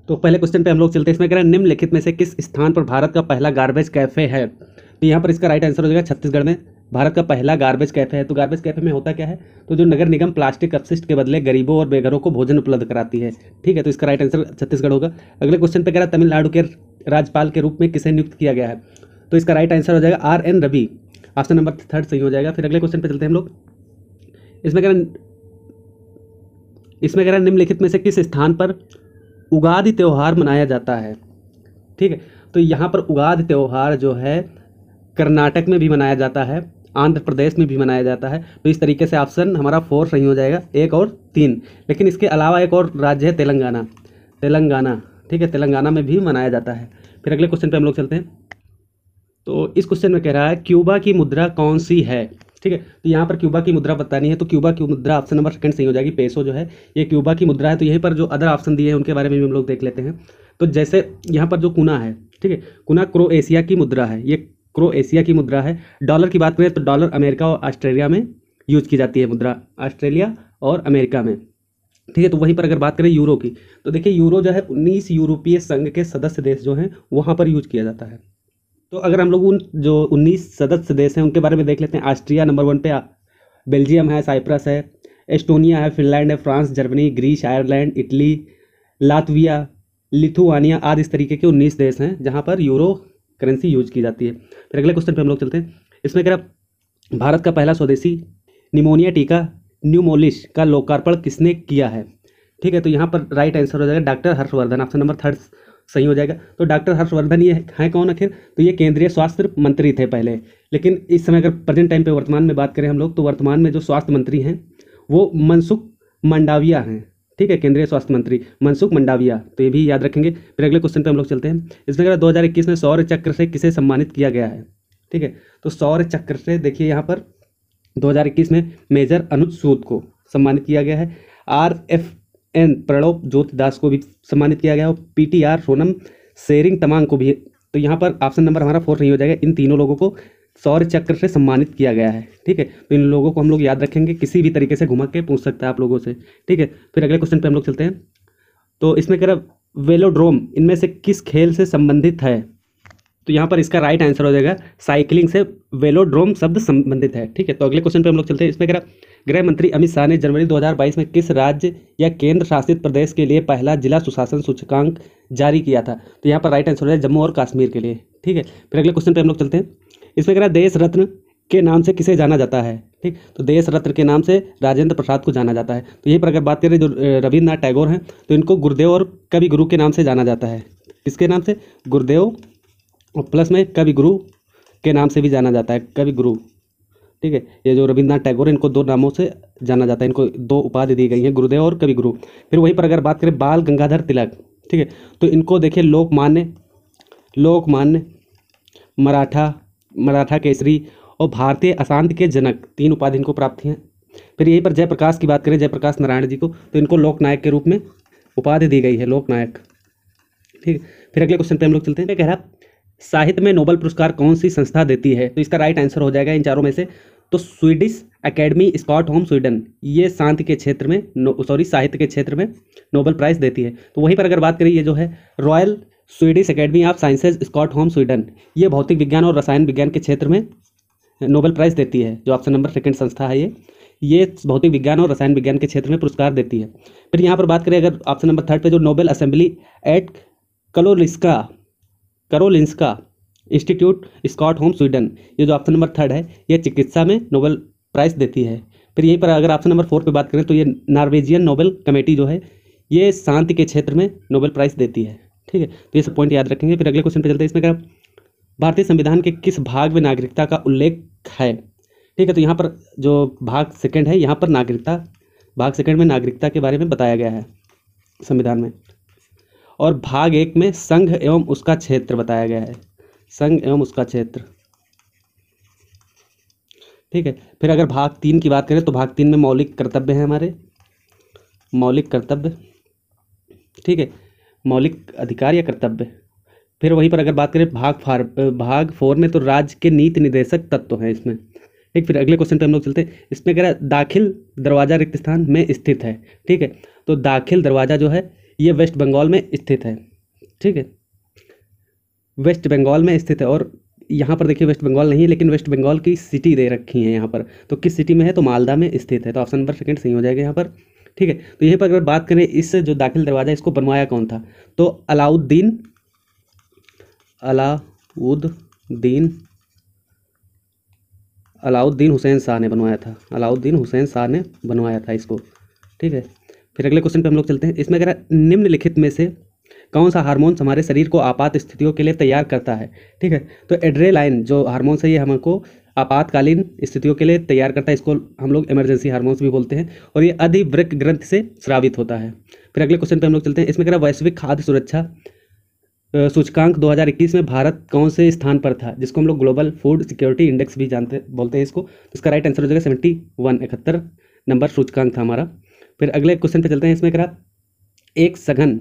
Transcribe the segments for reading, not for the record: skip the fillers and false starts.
तो पहले क्वेश्चन पे हम लोग चलते हैं। इसमें कह रहा है निम्नलिखित में से किस स्थान पर भारत का पहला गार्बेज कैफे है। तो यहाँ पर इसका राइट आंसर हो जाएगा छत्तीसगढ़ में भारत का पहला गार्बेज कैफे है। तो गार्बेज कैफे में होता क्या है, तो जो नगर निगम प्लास्टिक अपशिष्ट के बदले गरीबों और बेघरों को भोजन उपलब्ध कराती है। ठीक है, तो इसका राइट आंसर छत्तीसगढ़ होगा। अगले क्वेश्चन पे कह रहा है तमिलनाडु के राज्यपाल के रूप में किसे नियुक्त किया गया है। तो इसका राइट आंसर हो जाएगा RN रवि। ऑप्शन नंबर 3 सही हो जाएगा। फिर अगले क्वेश्चन पे चलते हैं हम लोग। इसमें कह रहा है निम्नलिखित में से किस स्थान पर उगादि त्यौहार मनाया जाता है। ठीक है, तो यहाँ पर उगादि त्यौहार जो है कर्नाटक में भी मनाया जाता है, आंध्र प्रदेश में भी मनाया जाता है। तो इस तरीके से ऑप्शन हमारा 4 सही हो जाएगा, 1 और 3। लेकिन इसके अलावा एक और राज्य है तेलंगाना। ठीक है, तेलंगाना में भी मनाया जाता है। फिर अगले क्वेश्चन पे हम लोग चलते हैं। तो इस क्वेश्चन में कह रहा है क्यूबा की मुद्रा कौन सी है। ठीक है, तो यहाँ पर क्यूबा की मुद्रा बतानी है। तो क्यूबा की मुद्रा ऑप्शन नंबर 2 सही हो जाएगी। पेसो जो है ये क्यूबा की मुद्रा है। तो यहीं पर जो अदर ऑप्शन दिए हैं उनके बारे में भी हम लोग देख लेते हैं। तो जैसे यहाँ पर जो कुना है, ठीक है, कुना क्रोएशिया की मुद्रा है, ये क्रोएशिया की मुद्रा है। डॉलर की बात करें तो डॉलर अमेरिका और ऑस्ट्रेलिया में यूज की जाती है मुद्रा, ऑस्ट्रेलिया और अमेरिका में। ठीक है, तो वहीं पर अगर बात करें यूरो की, तो देखिए यूरो जो है 19 यूरोपीय संघ के सदस्य देश जो हैं वहाँ पर यूज किया जाता है। तो अगर हम लोग उन जो 19 सदस्य देश हैं उनके बारे में देख लेते हैं। ऑस्ट्रिया नंबर 1 पे, बेल्जियम है, साइप्रस है, एस्टोनिया है, फिनलैंड है, France, Germany, Greece, Ireland, Italy, Latvia, Lithuania आदि इस तरीके के 19 देश हैं जहाँ पर यूरो करेंसी यूज की जाती है। फिर अगले क्वेश्चन पे हम लोग चलते हैं। इसमें कह रहा भारत का पहला स्वदेशी निमोनिया टीका न्यूमोलिश का लोकार्पण किसने किया है। ठीक है, तो यहाँ पर राइट आंसर हो जाएगा डॉक्टर हर्षवर्धन। ऑप्शन नंबर 3 सही हो जाएगा। तो डॉक्टर हर्षवर्धन ये हैं कौन आखिर, तो ये केंद्रीय स्वास्थ्य मंत्री थे पहले। लेकिन इस समय अगर प्रेजेंट टाइम पे वर्तमान में बात करें हम लोग, तो वर्तमान में जो स्वास्थ्य मंत्री हैं वो मनसुख मंडाविया हैं। ठीक है, केंद्रीय स्वास्थ्य मंत्री मनसुख मंडाविया, तो ये भी याद रखेंगे। फिर अगले क्वेश्चन पे हम लोग चलते हैं। इसमें अगर 2021 में सौर चक्र से किसे सम्मानित किया गया है। ठीक है, तो सौर चक्र से देखिए यहाँ पर 2021 में मेजर अनुज सूद को सम्मानित किया गया है। RFN प्रणव ज्योति दास को भी सम्मानित किया गया है, PTR सोनम शेरिंग तमांग को भी। तो यहाँ पर ऑप्शन नंबर हमारा 4 नहीं हो जाएगा। इन तीनों लोगों को सौर चक्र से सम्मानित किया गया है। ठीक है, तो इन लोगों को हम लोग याद रखेंगे, किसी भी तरीके से घुमा के पूछ सकता है आप लोगों से। ठीक है, फिर अगले क्वेश्चन पे हम लोग चलते हैं। तो इसमें कह रहा वेलोड्रोम इनमें से किस खेल से संबंधित है। तो यहाँ पर इसका राइट आंसर हो जाएगा साइकिलिंग से वेलोड्रोम शब्द संबंधित है। ठीक है, तो अगले क्वेश्चन पे हम लोग चलते हैं। इसमें कह रहा गृह मंत्री अमित शाह ने जनवरी 2022 में किस राज्य या केंद्र शासित प्रदेश के लिए पहला जिला सुशासन सूचकांक जारी किया था। तो यहाँ पर राइट आंसर हो जाएगा जम्मू और कश्मीर के लिए। ठीक है, फिर अगले क्वेश्चन पे हम लोग चलते हैं। इसमें कह रहा देश रत्न के नाम से किसे जाना जाता है। ठीक, तो देश रत्न के नाम से राजेंद्र प्रसाद को जाना जाता है। तो यहीं पर अगर बात करें जो रविन्द्रनाथ टैगोर हैं, तो इनको गुरुदेव और कवि गुरु के नाम से जाना जाता है। किसके नाम से, गुरुदेव और प्लस में कवि गुरु के नाम से भी जाना जाता है, कवि गुरु। ठीक है, ये जो रविन्द्रनाथ टैगोर इनको 2 नामों से जाना जाता है, इनको 2 उपाधि दी गई हैं, गुरुदेव और कवि गुरु। फिर वहीं पर अगर बात करें बाल गंगाधर तिलक, ठीक है, तो इनको देखिए लोकमान्य, मराठा केसरी और भारतीय अशांति के जनक 3 उपाधि इनको प्राप्त हैं। फिर यहीं पर जयप्रकाश की बात करें, जयप्रकाश नारायण जी को, तो इनको लोकनायक के रूप में उपाधि दी गई है, लोकनायक। ठीक, फिर अगले क्वेश्चन पे हम लोग चलते हैं। कह रहा साहित्य में नोबेल पुरस्कार कौन सी संस्था देती है। तो इसका राइट आंसर हो जाएगा इन चारों में से तो स्वीडिश एकेडमी स्टॉकहोम स्वीडन, ये शांति के क्षेत्र में साहित्य के क्षेत्र में नोबेल प्राइज़ देती है। तो वहीं पर अगर बात करें, ये जो है royal Swedish academy of sciences Stockholm Sweden, ये भौतिक विज्ञान और रसायन विज्ञान के क्षेत्र में नोबेल प्राइज़ देती है। जो ऑप्शन नंबर 2 संस्था है ये भौतिक विज्ञान और रसायन विज्ञान के क्षेत्र में पुरस्कार देती है। फिर यहाँ पर बात करें अगर ऑप्शन नंबर 3 पे, जो Nobel Assembly at Karolinska Institute Stockholm Sweden, ये जो ऑप्शन नंबर 3 है, ये चिकित्सा में नोबेल प्राइज़ देती है। फिर यहीं पर अगर ऑप्शन नंबर 4 पे बात करें, तो ये नॉर्वेजियन नोबेल कमेटी जो है ये शांति के क्षेत्र में नोबेल प्राइज़ देती है। ठीक है, तो ये सब पॉइंट याद रखेंगे। फिर अगले क्वेश्चन पे चलते हैं। इसमें क्या भारतीय संविधान के किस भाग में नागरिकता का उल्लेख है। ठीक है, तो यहाँ पर जो भाग 2 है, यहाँ पर भाग 2 में नागरिकता के बारे में बताया गया है संविधान में। और भाग 1 में संघ एवं उसका क्षेत्र बताया गया है, संघ एवं उसका क्षेत्र। ठीक है, फिर अगर भाग 3 की बात करें, तो भाग 3 में मौलिक कर्तव्य हैं हमारे, मौलिक कर्तव्य। ठीक है, मौलिक अधिकार या कर्तव्य। फिर वहीं पर अगर बात करें भाग 4 में, तो राज्य के नीति निर्देशक तत्व हैं इसमें। ठीक, फिर अगले क्वेश्चन पे हम लोग चलते हैं। इसमें कह रहा है दाखिल दरवाजा रिक्त स्थान में स्थित है। ठीक है, तो दाखिल दरवाजा जो है ये वेस्ट बंगाल में स्थित है। ठीक है, वेस्ट बंगाल में स्थित है। और यहाँ पर देखिए वेस्ट बंगाल नहीं है, लेकिन वेस्ट बंगाल की सिटी दे रखी है यहाँ पर। तो किस सिटी में है? तो मालदा में स्थित है। तो ऑप्शन नंबर सेकंड सही हो जाएगा यहाँ पर। ठीक है, तो यहीं पर अगर बात करें इस जो दाखिल दरवाज़ा इसको बनवाया कौन था? तो अलाउद्दीन अलाउद्दीन हुसैन शाह ने बनवाया था। अलाउद्दीन हुसैन शाह ने बनवाया था इसको। ठीक है, फिर अगले क्वेश्चन पे हम लोग चलते हैं। इसमें अगर निम्नलिखित में से कौन सा हार्मोन हमारे शरीर को आपात स्थितियों के लिए तैयार करता है? ठीक है, तो एड्रेनालाइन जो हार्मोन है ये हमको आपातकालीन स्थितियों के लिए तैयार करता है। इसको हम लोग इमरजेंसी हार्मोन्स भी बोलते हैं। और ये अधिवृक्क ग्रंथि से स्रावित होता है। फिर अगले क्वेश्चन पे हम लोग चलते हैं। इसमें कह रहा वैश्विक खाद्य सुरक्षा सूचकांक 2021 में भारत कौन से स्थान पर था? जिसको हम लोग ग्लोबल फूड सिक्योरिटी इंडेक्स भी बोलते हैं इसको। तो इसका राइट आंसर हो जाएगा 71 नंबर सूचकांक था हमारा। फिर अगले क्वेश्चन पे चलते हैं। इसमें कह रहा एक सघन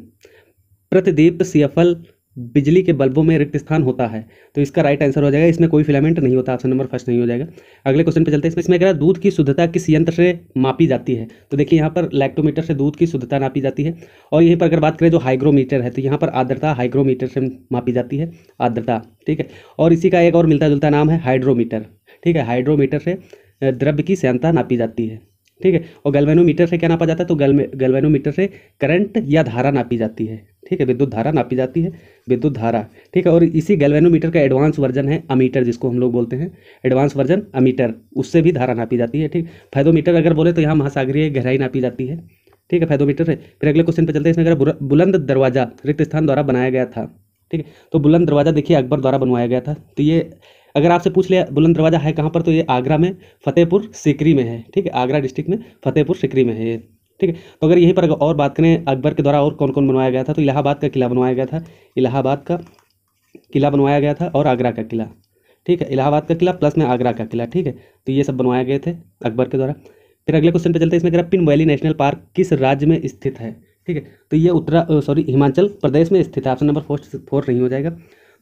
प्रतिदीप्त सीएफएल बिजली के बल्बों में रिक्त स्थान होता है। तो इसका राइट आंसर हो जाएगा इसमें कोई फिलामेंट नहीं होता। ऑप्शन नंबर फर्स्ट नहीं हो जाएगा। अगले क्वेश्चन पे चलते हैं। इसमें कह रहा दूध की शुद्धता किस यंत्र से मापी जाती है? तो देखिए यहाँ पर लैक्टोमीटर से दूध की शुद्धता नापी जाती है। और यहीं पर अगर बात करें जो हाइग्रोमीटर है, तो यहाँ पर आर्द्रता हाइग्रोमीटर से मापी जाती है, आर्द्रता। ठीक है, और इसी का एक और मिलता जुलता नाम है हाइड्रोमीटर। ठीक है, हाइड्रोमीटर से द्रव्य की श्यानता नापी जाती है। ठीक है, और गैल्वेनोमीटर से क्या नापा जाता है? तो गैल्वेनोमीटर से करंट या धारा नापी जाती है। ठीक है, विद्युत धारा नापी जाती है, विद्युत धारा। ठीक है, और इसी गैल्वेनोमीटर का एडवांस वर्जन है अमीटर, जिसको हम लोग बोलते हैं एडवांस वर्जन अमीटर। उससे भी धारा नापी जाती है। ठीक, फैदोमीटर अगर बोले तो यहाँ महासागरीय गहराई नापी जाती है। ठीक है, फैदोमीटर से। फिर अगले क्वेश्चन पे चलते हैं। इसमें अगर बुलंद दरवाजा रिक्त स्थान द्वारा बनाया गया था। ठीक है, तो बुलंद दरवाजा देखिए अकबर द्वारा बनवाया गया था। तो ये अगर आपसे पूछ लिया बुलंद दरवाजा है कहाँ पर, तो ये आगरा में फतेहपुर सीकरी में है। ठीक है, आगरा डिस्ट्रिक्ट में फतेहपुर सीकरी में है ये। ठीक है, तो अगर यहीं पर और बात करें अकबर के द्वारा और कौन कौन बनवाया गया था, तो इलाहाबाद का किला बनवाया गया था। इलाहाबाद का किला बनवाया गया था और आगरा का किला। ठीक है, इलाहाबाद का किला प्लस में आगरा का किला। ठीक है, तो ये सब बनवाए गए थे अकबर के द्वारा। फिर अगले क्वेश्चन पे चलते हैं। इसमें कह पिन वैली नेशनल पार्क किस राज्य में स्थित है? ठीक है, तो ये हिमाचल प्रदेश में स्थित है। ऑप्शन नंबर 4 नहीं हो जाएगा।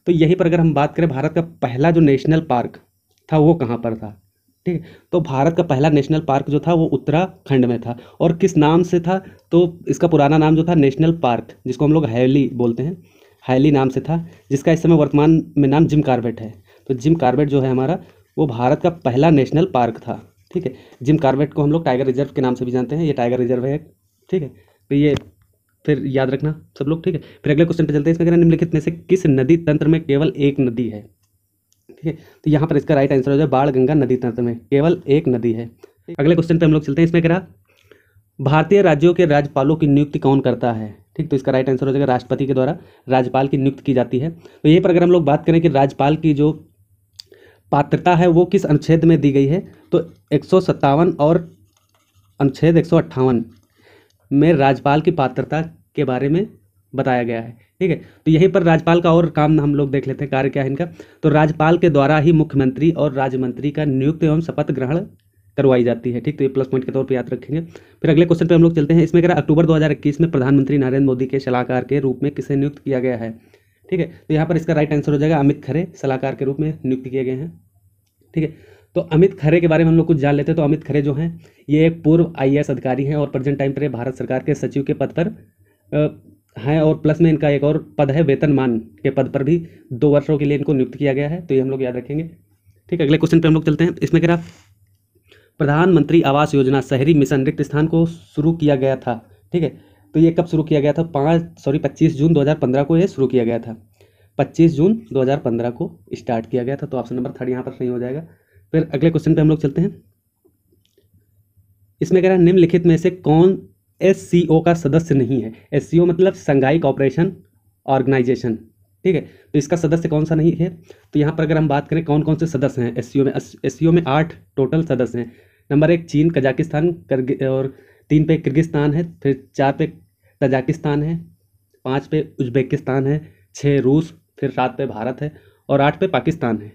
तो यहीं पर अगर हम बात करें भारत का पहला जो नेशनल पार्क था वो कहाँ पर था? ठीक है, तो भारत का पहला नेशनल पार्क जो था वो उत्तराखंड में था। और किस नाम से था? तो इसका पुराना नाम जो था नेशनल पार्क, जिसको हम लोग हैली बोलते हैं, हैली नाम से था, जिसका इस समय वर्तमान में नाम जिम कॉर्बेट है। तो जिम कॉर्बेट जो है हमारा वो भारत का पहला नेशनल पार्क था। ठीक है, जिम कॉर्बेट को हम लोग टाइगर रिजर्व के नाम से भी जानते हैं। ये टाइगर रिजर्व है। ठीक है, तो ये फिर याद रखना सब लोग। ठीक है, फिर अगले क्वेश्चन पे चलते हैं। इसमें कहना निम्नलिखित में से किस नदी तंत्र में केवल एक नदी है? ठीक है, तो यहाँ पर इसका राइट आंसर हो जाए बाण गंगा नदी तंत्र में केवल एक नदी है। अगले क्वेश्चन पे हम लोग चलते हैं। इसमें कह रहा भारतीय राज्यों के राज्यपालों की नियुक्ति कौन करता है? ठीक, तो इसका राइट आंसर हो जाएगा राष्ट्रपति के द्वारा राज्यपाल की नियुक्ति की जाती है। तो यहीं पर अगर हम लोग बात करें कि राज्यपाल की जो पात्रता है वो किस अनुच्छेद में दी गई है, तो 157 और अनुच्छेद 158 में राज्यपाल की पात्रता के बारे में बताया गया है। ठीक है, तो यहीं पर राज्यपाल का और काम हम लोग देख लेते हैं, कार्य क्या है इनका। तो राज्यपाल के द्वारा ही मुख्यमंत्री और राज्य मंत्री का नियुक्त एवं शपथ ग्रहण करवाई जाती है। ठीक, तो ये प्लस पॉइंट के तौर पे याद रखेंगे। फिर अगले क्वेश्चन पे हम लोग चलते हैं। इसमें कह अक्टूबर 2021 में प्रधानमंत्री नरेंद्र मोदी के सलाहकार के रूप में किसे नियुक्त किया गया है? ठीक है, तो यहाँ पर इसका राइट आंसर हो जाएगा अमित खरे सलाहकार के रूप में नियुक्त किए गए हैं। ठीक है, तो अमित खरे के बारे में हम लोग कुछ जान लेते हैं। तो अमित खरे जो हैं ये एक पूर्व IAS अधिकारी हैं और प्रेजेंट टाइम पर भारत सरकार के सचिव के पद पर हैं। और प्लस में इनका एक और पद है वेतनमान के पद पर भी 2 वर्षों के लिए इनको नियुक्त किया गया है। तो ये हम लोग याद रखेंगे। ठीक, अगले क्वेश्चन पे हम लोग चलते हैं। इसमें कह रहा प्रधानमंत्री आवास योजना शहरी मिशन रिक्त स्थान को शुरू किया गया था। ठीक है, तो ये कब शुरू किया गया था? 25 जून 2015 को ये शुरू किया गया था। 25 जून 2015 को स्टार्ट किया गया था। तो ऑप्शन नंबर 3 यहाँ पर सही हो जाएगा। फिर अगले क्वेश्चन पे हम लोग चलते हैं। इसमें कह रहा है निम्नलिखित में से कौन SCO का सदस्य नहीं है? SCO मतलब संघाई कोऑपरेशन ऑर्गेनाइजेशन। ठीक है, तो इसका सदस्य कौन सा नहीं है? तो यहाँ पर अगर हम बात करें कौन कौन से सदस्य हैं SCO में, SCO में 8 टोटल सदस्य हैं। नंबर 1 चीन, कजाकिस्तान और 3 पे किर्गिस्तान है, फिर 4 पे तजाकिस्तान है, 5 पे उज्बेकिस्तान है, 6 रूस, फिर 7 पे भारत है और 8 पे पाकिस्तान है।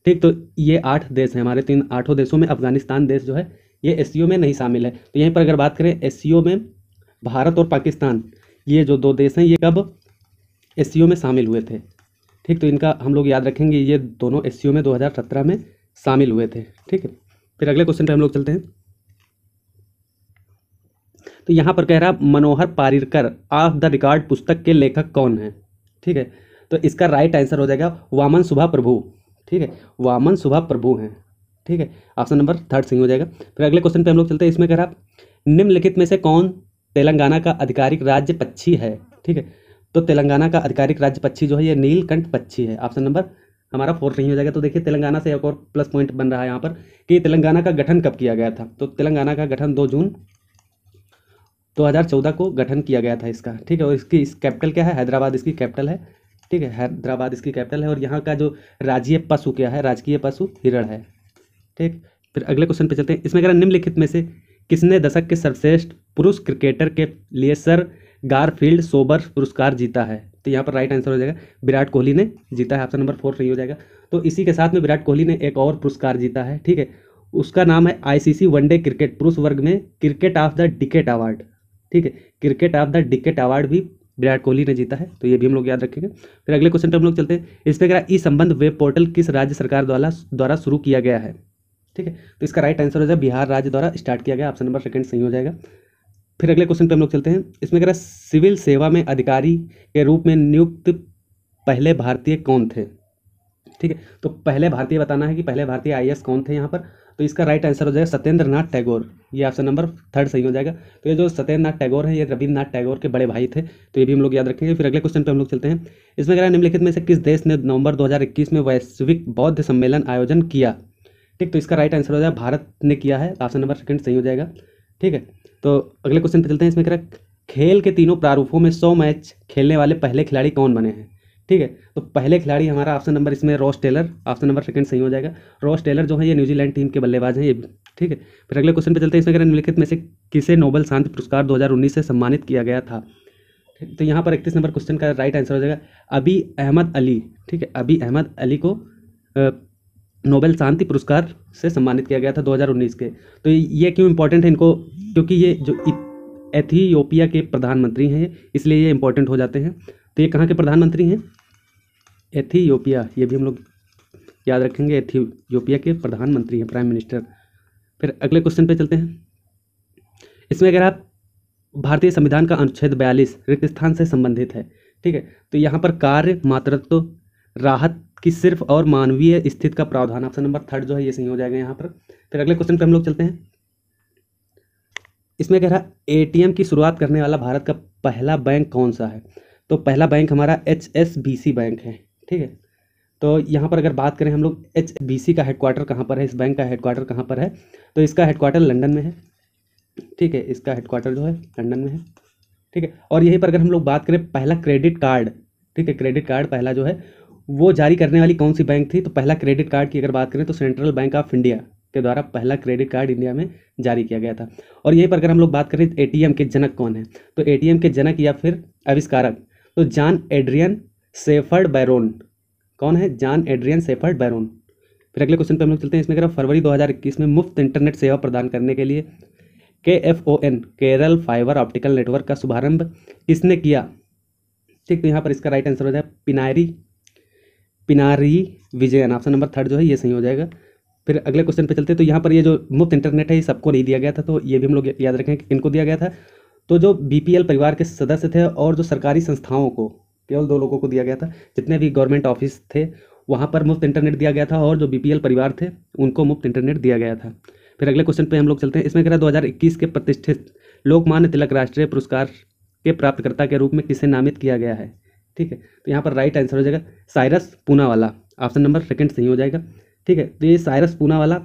ठीक, तो ये 8 देश हैं हमारे। 8 देशों में अफगानिस्तान देश जो है ये SCO में नहीं शामिल है। तो यहीं पर अगर बात करें SCO में भारत और पाकिस्तान ये जो 2 देश हैं ये कब SCO में शामिल हुए थे? ठीक, तो इनका हम लोग याद रखेंगे। ये दोनों SCO में 2017 में शामिल हुए थे। ठीक है, फिर अगले क्वेश्चन पे हम लोग चलते हैं। तो यहाँ पर कह रहा मनोहर पारिकर ऑफ द रिकॉर्ड पुस्तक के लेखक कौन है। ठीक है, तो इसका राइट आंसर हो जाएगा वामन सुभा प्रभु। ठीक है, वामन सुभा प्रभु हैं। ठीक है, ऑप्शन नंबर थर्ड सही हो जाएगा। फिर अगले क्वेश्चन पे हम लोग चलते हैं। इसमें कह रहा निम्नलिखित में से कौन तेलंगाना का आधिकारिक राज्य पक्षी है। ठीक है, तो तेलंगाना का आधिकारिक राज्य पक्षी जो है ये नीलकंठ पक्षी है। ऑप्शन नंबर हमारा फोर्थ नहीं हो जाएगा। तो देखिए तेलंगाना से एक और प्लस पॉइंट बन रहा है यहाँ पर कि तेलंगाना का गठन कब किया गया था। तो तेलंगाना का गठन 2 जून 2014 को गठन किया गया था इसका। ठीक है, और इसकी कैपिटल क्या है, हैदराबाद इसकी कैपिटल है। ठीक है, हैदराबाद इसकी कैपिटल है। और यहाँ का जो राज्य पशु क्या है, राजकीय पशु हिरण है। ठीक, फिर अगले क्वेश्चन पे चलते हैं। इसमें अगर निम्नलिखित में से किसने दशक के सर्वश्रेष्ठ पुरुष क्रिकेटर के लिए सर गारफील्ड सोबर्स पुरस्कार जीता है। तो यहाँ पर राइट आंसर हो जाएगा विराट कोहली ने जीता है। ऑप्शन नंबर 4 सही हो जाएगा। तो इसी के साथ में विराट कोहली ने एक और पुरस्कार जीता है। ठीक है, उसका नाम है आईसीसी वनडे क्रिकेट पुरुष वर्ग में cricket of the decade award. ठीक है, cricket of the decade award भी विराट कोहली ने जीता है। तो ये भी हम लोग याद रखेंगे। फिर अगले क्वेश्चन पर हम लोग चलते हैं। इसमें क्या ई संबंध वेब पोर्टल किस राज्य सरकार द्वारा शुरू किया गया है। ठीक है, तो इसका राइट आंसर हो जाएगा बिहार राज्य द्वारा स्टार्ट किया गया। ऑप्शन नंबर सेकंड सही हो जाएगा। फिर अगले क्वेश्चन पे हम लोग चलते हैं। इसमें कह सिविल सेवा में अधिकारी के रूप में नियुक्त पहले भारतीय कौन थे। ठीक है, तो पहले भारतीय बताना है कि पहले भारतीय आईएएस कौन थे यहाँ पर। तो इसका राइट आंसर हो जाएगा सत्येंद्र नाथ टैगोर। ये ऑप्शन नंबर थर्ड सही हो जाएगा। तो ये जो सत्येंद्र नाथ टैगोर है ये रविन्द्रनाथ टैगोर के बड़े भाई थे। तो ये भी हम लोग याद रखेंगे। फिर अगले क्वेश्चन पे हम लोग चलते हैं। इसमें कह निम्नलिखित में से किस देश ने नवंबर 2021 में वैश्विक बौद्ध सम्मेलन आयोजन किया। ठीक, तो इसका राइट आंसर हो जाएगा भारत ने किया है। ऑप्शन नंबर सेकंड सही हो जाएगा। ठीक है, तो अगले क्वेश्चन पे चलते हैं। इसमें कह खेल के तीनों प्रारूपों में 100 मैच खेलने वाले पहले खिलाड़ी कौन बने हैं। ठीक है, तो पहले खिलाड़ी हमारा ऑप्शन नंबर इसमें Ross Taylor. Option number second सही हो जाएगा। रॉस टेलर जो है ये न्यूजीलैंड टीम के बल्लेबाज हैं ये। ठीक है, फिर अगले क्वेश्चन पे चलते हैं। इसमें कह निम्नलिखित में से किसे नोबेल शांति पुरस्कार 2019 से सम्मानित किया गया था। तो यहाँ पर 31 नंबर क्वेश्चन का राइट आंसर हो जाएगा अबी अहमद अली। ठीक है, अबी अहमद अली को नोबेल शांति पुरस्कार से सम्मानित किया गया था 2019 के। तो ये क्यों इंपॉर्टेंट है इनको, क्योंकि ये जो एथियोपिया के प्रधानमंत्री हैं इसलिए ये इंपॉर्टेंट हो जाते हैं। तो ये कहाँ के प्रधानमंत्री हैं, एथियोपिया। ये भी हम लोग याद रखेंगे, एथियोपिया के प्रधानमंत्री हैं, प्राइम मिनिस्टर। फिर अगले क्वेश्चन पे चलते हैं। इसमें अगर आप भारतीय संविधान का अनुच्छेद 42 रिक्त स्थान से संबंधित है। ठीक है, तो यहाँ पर कार्य मातृत्व राहत की सिर्फ और मानवीय स्थिति का प्रावधान। ऑप्शन नंबर थर्ड जो है ये सही हो जाएगा यहाँ पर। फिर अगले क्वेश्चन पे हम लोग चलते हैं। इसमें कह रहा एटीएम की शुरुआत करने वाला भारत का पहला बैंक कौन सा है। तो पहला बैंक हमारा HSBC बैंक है। ठीक है, तो यहाँ पर अगर बात करें हम लोग HSBC का हेडक्वार्टर कहाँ पर है, इस बैंक का हेडक्वार्टर कहाँ पर है, तो इसका हेडक्वार्टर लंदन में है। ठीक है, इसका हेडक्वार्टर जो है लंदन में है। ठीक है, और यहीं पर अगर हम लोग बात करें पहला क्रेडिट कार्ड। ठीक है, क्रेडिट कार्ड पहला जो है वो जारी करने वाली कौन सी बैंक थी। तो पहला क्रेडिट कार्ड की अगर बात करें तो सेंट्रल बैंक ऑफ इंडिया के द्वारा पहला क्रेडिट कार्ड इंडिया में जारी किया गया था। और यहीं पर अगर हम लोग बात करें एटीएम के जनक कौन है, तो एटीएम के जनक या फिर आविष्कारक तो जॉन एड्रियन शेफर्ड बैरोन। कौन है, जॉन एड्रियन शेफर्ड बैरोन। फिर अगले क्वेश्चन पे हम लोग चलते हैं। इसमें अगर फरवरी 2021 में मुफ्त इंटरनेट सेवा प्रदान करने के लिए KFON Kerala fibre optical network का शुभारंभ किसने किया। ठीक, तो यहाँ पर इसका राइट आंसर हो जाए Pinarayi Vijayan. Option number third जो है ये सही हो जाएगा। फिर अगले क्वेश्चन पे चलते हैं। तो यहाँ पर ये जो मुफ्त इंटरनेट है ये सबको नहीं दिया गया था। तो ये भी हम लोग याद रखें कि किनको दिया गया था। तो जो BPL परिवार के सदस्य थे और जो सरकारी संस्थाओं को, केवल 2 लोगों को दिया गया था। जितने भी गवर्नमेंट ऑफिस थे वहाँ पर मुफ्त इंटरनेट दिया गया था और जो BPL परिवार थे उनको मुफ्त इंटरनेट दिया गया था। फिर अगले क्वेश्चन पे हम लोग चलते हैं। इसमें कह रहा 2021 के प्रतिष्ठित लोकमान्य तिलक राष्ट्रीय पुरस्कार के प्राप्तकर्ता के रूप में किसे नामित किया गया है। ठीक है, तो यहाँ पर राइट आंसर हो जाएगा Cyrus Poonawalla. Option number second सही हो जाएगा। ठीक है, तो ये साइरस पूनावाला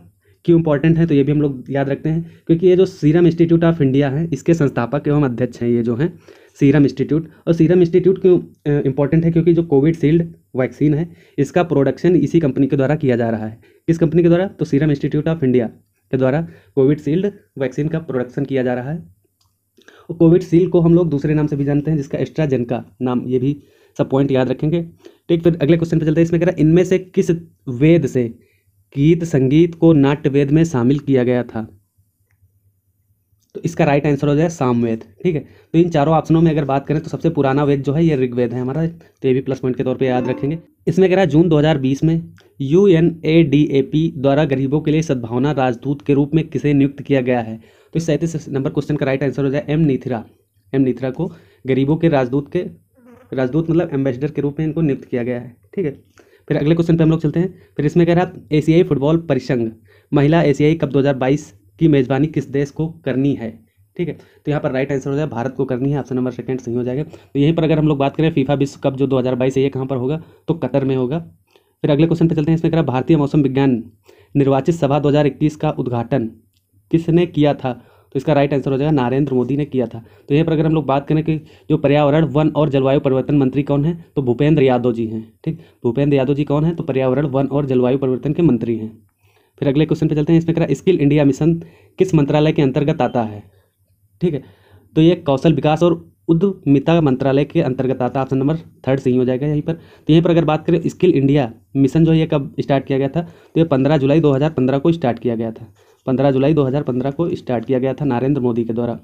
क्यों इंपॉर्टेंट है, तो ये भी हम लोग याद रखते हैं क्योंकि ये जो सीरम इंस्टीट्यूट ऑफ इंडिया है इसके संस्थापक एवं अध्यक्ष हैं ये जो हैं सीरम इंस्टीट्यूट। और सीरम इंस्टीट्यूट क्यों इंपॉर्टेंट है, क्योंकि जो कोविशील्ड वैक्सीन है इसका प्रोडक्शन इसी कंपनी के द्वारा किया जा रहा है। किस कंपनी के द्वारा, तो सीरम इंस्टीट्यूट ऑफ इंडिया के द्वारा कोविशील्ड वैक्सीन का प्रोडक्शन किया जा रहा है। और कोविशील्ड को हम लोग दूसरे नाम से भी जानते हैं जिसका एस्ट्राजेनेका नाम, ये भी सब पॉइंट याद रखेंगे। ठीक, फिर अगले क्वेश्चन पे चलते हैं। इसमें कह रहा है इनमें से किस वेद से गीत संगीत को नाट्य वेद में शामिल किया गया था। तो इसका राइट आंसर हो जाए सामवेद। ठीक है, तो इन चारों ऑप्शनों में अगर बात करें तो सबसे पुराना वेद जो है ये ऋग्वेद है हमारा। तो ये भी प्लस पॉइंट के तौर पे याद रखेंगे। इसमें कह रहा है जून 2020 में UNADAP द्वारा गरीबों के लिए सद्भावना राजदूत के रूप में किसे नियुक्त किया गया है। तो इस 37 नंबर क्वेश्चन का राइट आंसर हो जाए एम नीथिरा को गरीबों के राजदूत मतलब एम्बेसडर के रूप में इनको नियुक्त किया गया है। ठीक है, फिर अगले क्वेश्चन पे हम लोग चलते हैं। फिर इसमें कह रहा है एशियाई फुटबॉल परिसंघ महिला एशियाई कप 2022 की मेजबानी किस देश को करनी है। ठीक है, तो यहाँ पर राइट आंसर हो जाए भारत को करनी है, ऑप्शन नंबर सेकंड सही हो जाएगा। तो यहीं पर अगर हम लोग बात करें फीफा विश्व कप जो 2022 है ये कहाँ पर होगा, तो कतर में होगा। फिर अगले क्वेश्चन पे चलते हैं। इसमें कह रहा भारतीय मौसम विज्ञान निर्वाचित सभा 2021 का उद्घाटन किसने किया था, तो इसका राइट आंसर हो जाएगा नरेंद्र मोदी ने किया था। तो यहीं पर अगर हम लोग बात करें कि जो पर्यावरण वन और जलवायु परिवर्तन मंत्री कौन है, तो भूपेंद्र यादव जी हैं। ठीक, भूपेंद्र यादव जी कौन है, तो पर्यावरण वन और जलवायु परिवर्तन के मंत्री हैं। फिर अगले क्वेश्चन पे चलते हैं। इसमें कह रहा स्किल इंडिया मिशन किस मंत्रालय के अंतर्गत आता है। ठीक है, तो ये कौशल विकास और उद्यमिता मंत्रालय के अंतर्गत आता है, ऑप्शन नंबर थर्ड सही हो जाएगा यहीं पर। तो यहीं पर अगर बात करें स्किल इंडिया मिशन जो है ये कब स्टार्ट किया गया था, तो ये 15 जुलाई 2015 को स्टार्ट किया गया था। 15 जुलाई 2015 को स्टार्ट किया गया था नरेंद्र मोदी के द्वारा।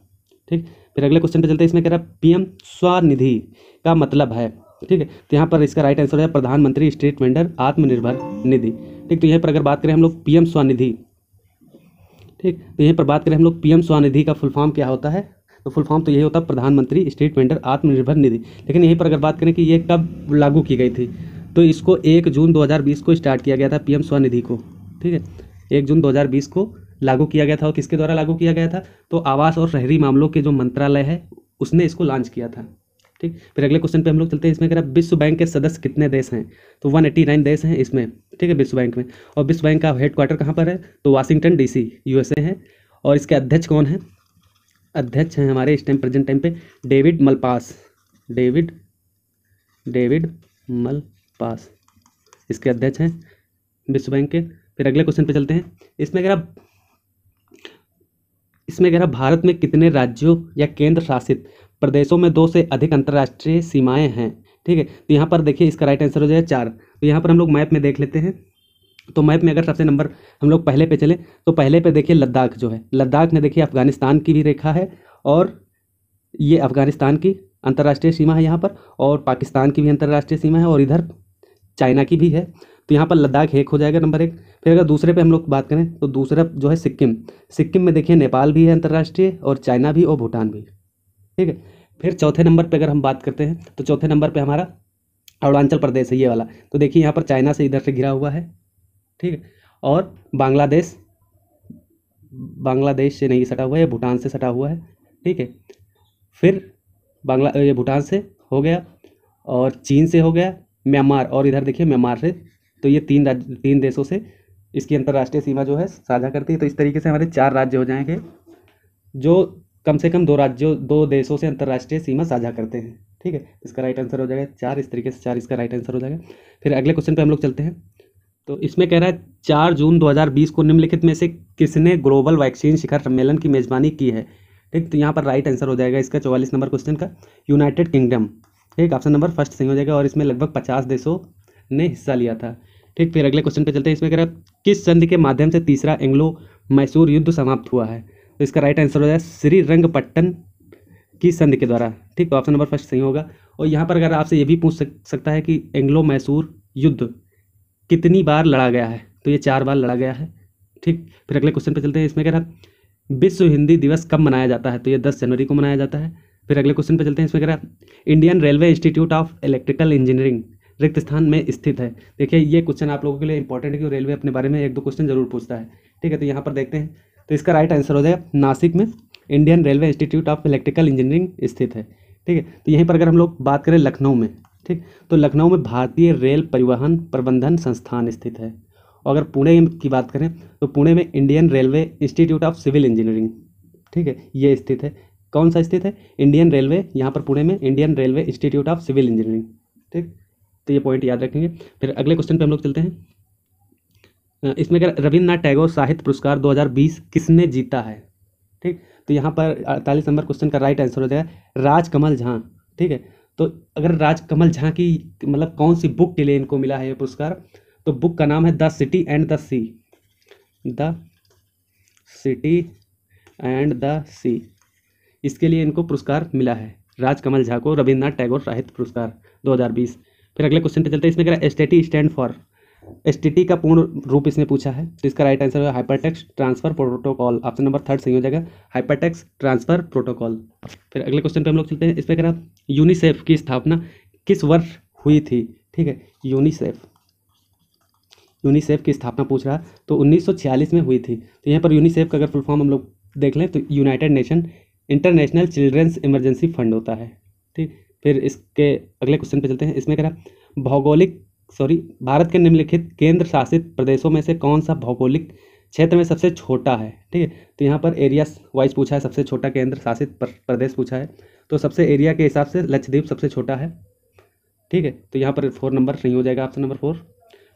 ठीक, फिर अगले क्वेश्चन पे चलते हैं। इसमें कह रहा पीएम स्वनिधि का मतलब है। ठीक है, तो यहाँ पर इसका राइट आंसर है प्रधानमंत्री स्ट्रीट वेंडर आत्मनिर्भर निधि। ठीक, तो यहीं पर अगर बात करें हम लोग पीएम स्वनिधि, ठीक, तो यहीं पर बात करें हम लोग पीएम स्वनिधि का फुल फॉर्म क्या होता है, तो फुल फॉर्म तो यही होता है प्रधानमंत्री स्ट्रीट वेंडर आत्मनिर्भर निधि। लेकिन यहीं पर अगर बात करें कि ये कब लागू की गई थी, तो इसको 1 जून 2020 को स्टार्ट किया गया था पीएम स्वनिधि को। ठीक है, 1 जून 2020 को लागू किया गया था। और किसके द्वारा लागू किया गया था, तो आवास और शहरी मामलों के जो मंत्रालय है उसने इसको लॉन्च किया था। ठीक, फिर अगले क्वेश्चन पे हम लोग चलते हैं। इसमें कह रहा विश्व बैंक के सदस्य कितने देश हैं, तो 189 देश हैं इसमें। ठीक है, विश्व बैंक में। और विश्व बैंक का हेडक्वार्टर कहाँ पर है, तो वाशिंगटन DC USA है। और इसके अध्यक्ष कौन है, अध्यक्ष हैं हमारे इस टाइम प्रेजेंट टाइम पे डेविड मलपास इसके अध्यक्ष हैं विश्व बैंक के। फिर अगले क्वेश्चन पे चलते हैं। इसमें कह रहा भारत में कितने राज्यों या केंद्र शासित प्रदेशों में 2 से अधिक अंतर्राष्ट्रीय सीमाएं हैं। ठीक है, तो यहाँ पर देखिए इसका राइट आंसर हो जाएगा 4। तो यहाँ पर हम लोग मैप में देख लेते हैं। तो मैप में अगर सबसे नंबर हम लोग पहले पे चले, तो पहले पे देखिए लद्दाख जो है, लद्दाख में देखिए अफगानिस्तान की भी रेखा है, और ये अफगानिस्तान की अंतर्राष्ट्रीय सीमा है यहाँ पर, और पाकिस्तान की भी अंतर्राष्ट्रीय सीमा है, और इधर चाइना की भी है। तो यहाँ पर लद्दाख एक हो जाएगा नंबर 1। फिर अगर दूसरे पे हम लोग बात करें, तो दूसरा जो है सिक्किम में देखिए नेपाल भी है अंतर्राष्ट्रीय, और चाइना भी और भूटान भी। ठीक है, फिर चौथे नंबर पे अगर हम बात करते हैं, तो चौथे नंबर पे हमारा अरुणाचल प्रदेश है ये वाला। तो देखिए यहाँ पर चाइना से इधर से घिरा हुआ है। ठीक है, और बांग्लादेश से नहीं सटा हुआ है, भूटान से सटा हुआ है। ठीक है, फिर ये भूटान से हो गया, और चीन से हो गया, म्यांमार, और इधर देखिए म्यांमार से। तो ये 3 देशों से इसकी अंतर्राष्ट्रीय सीमा जो है साझा करती है। तो इस तरीके से हमारे 4 राज्य हो जाएंगे जो कम से कम 2 देशों से अंतर्राष्ट्रीय सीमा साझा करते हैं। ठीक है, इसका राइट आंसर हो जाएगा 4। इस तरीके से 4 इसका राइट आंसर हो जाएगा। फिर अगले क्वेश्चन पे हम लोग चलते हैं। तो इसमें कह रहा है 4 जून 2020 को निम्नलिखित में से किसने ग्लोबल वैक्सीन शिखर सम्मेलन की मेजबानी की है। ठीक, तो यहाँ पर राइट आंसर हो जाएगा इसका 44 नंबर क्वेश्चन का यूनाइटेड किंगडम। ठीक, ऑप्शन नंबर फर्स्ट सही हो जाएगा, और इसमें लगभग 50 देशों ने हिस्सा लिया था। ठीक, फिर अगले क्वेश्चन पे चलते हैं। इसमें कह रहा है किस संधि के माध्यम से तीसरा एंग्लो मैसूर युद्ध समाप्त हुआ है, तो इसका राइट आंसर हो जाएगा श्रीरंगपट्टन की संधि के द्वारा। ठीक, तो ऑप्शन नंबर फर्स्ट सही होगा। और यहाँ पर अगर आपसे ये भी पूछ सकता है कि एंग्लो मैसूर युद्ध कितनी बार लड़ा गया है, तो ये 4 बार लड़ा गया है। ठीक, फिर अगले क्वेश्चन पे चलते हैं। इसमें कह रहा विश्व हिंदी दिवस कब मनाया जाता है, तो ये 10 जनवरी को मनाया जाता है। फिर अगले क्वेश्चन पे चलते हैं। इसमें कह रहा Indian Railway Institute of electrical engineering रिक्त स्थान में स्थित है। देखिए ये क्वेश्चन आप लोगों के लिए इंपॉर्टेंट है कि रेलवे अपने बारे में 1-2 क्वेश्चन जरूर पूछता है। ठीक है, तो यहाँ पर देखते हैं। तो इसका राइट आंसर हो जाएगा नासिक में Indian Railway Institute of electrical engineering स्थित है। ठीक है, तो यहीं पर अगर हम लोग बात करें लखनऊ में, ठीक, तो लखनऊ में भारतीय रेल परिवहन प्रबंधन संस्थान स्थित है। और अगर पुणे की बात करें, तो पुणे में Indian Railway Institute of Civil Engineering, ठीक है, ये स्थित है। कौन सा स्थित है, इंडियन रेलवे, यहाँ पर पुणे में Indian Railway Institute of Civil Engineering. ठीक, तो ये पॉइंट याद रखेंगे। फिर अगले क्वेश्चन पे हम लोग चलते हैं। इसमें अगर रविन्द्रनाथ टैगोर साहित्य पुरस्कार 2020 किसने जीता है। ठीक, तो यहाँ पर 48 नंबर क्वेश्चन का राइट आंसर हो जाएगा राजकमल झा। ठीक है, तो अगर राजकमल झा की मतलब कौन सी बुक के लिए इनको मिला है ये पुरस्कार, तो बुक का नाम है the city and the sea. The city and the sea, इसके लिए इनको पुरस्कार मिला है राजकमल झा को, रविन्द्रनाथ टैगोर साहित्य पुरस्कार 2020। फिर अगले क्वेश्चन पे चलते हैं। इसमें कह रहा है एसटीटी स्टैंड फॉर, एसटीटी का पूर्ण रूप इसने पूछा है, तो इसका राइट आंसर है hypertext transfer protocol. Option number 3 सही हो जाएगा, हाइपरटेक्स्ट ट्रांसफर प्रोटोकॉल। फिर अगले क्वेश्चन पे हम लोग चलते हैं। इस पर कह यूनिसेफ की स्थापना किस वर्ष हुई थी? ठीक है, यूनिसेफ की स्थापना पूछ रहा, तो 1946 में हुई थी। तो यहाँ पर यूनिसेफ का अगर फुल फॉर्म हम लोग देख लें तो United Nation International Children's Emergency Fund होता है। ठीक, फिर इसके अगले क्वेश्चन पे चलते हैं। इसमें कह रहा भारत के निम्नलिखित केंद्र शासित प्रदेशों में से कौन सा भौगोलिक क्षेत्र में सबसे छोटा है? ठीक है, तो यहाँ पर एरिया वाइज पूछा है, सबसे छोटा केंद्र शासित प्रदेश पूछा है, तो सबसे एरिया के हिसाब से लक्षद्वीप सबसे छोटा है। ठीक है, तो यहाँ पर 4 नंबर सही हो जाएगा, ऑप्शन नंबर 4।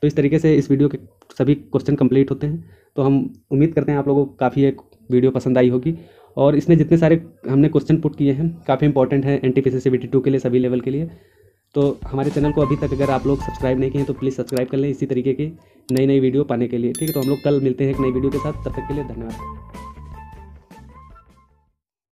तो इस तरीके से इस वीडियो के सभी क्वेश्चन कंप्लीट होते हैं। तो हम उम्मीद करते हैं आप लोगों को काफ़ी एक वीडियो पसंद आई होगी, और इसमें जितने सारे हमने क्वेश्चन पुट किए हैं काफ़ी इंपॉर्टेंट हैं एनटीपीसी CBT 2 के लिए, सभी लेवल के लिए। तो हमारे चैनल को अभी तक अगर आप लोग सब्सक्राइब नहीं किए हैं तो प्लीज़ सब्सक्राइब कर लें इसी तरीके की नई वीडियो पाने के लिए। ठीक है, तो हम लोग कल मिलते हैं एक नई वीडियो के साथ, तब तक के लिए धन्यवाद।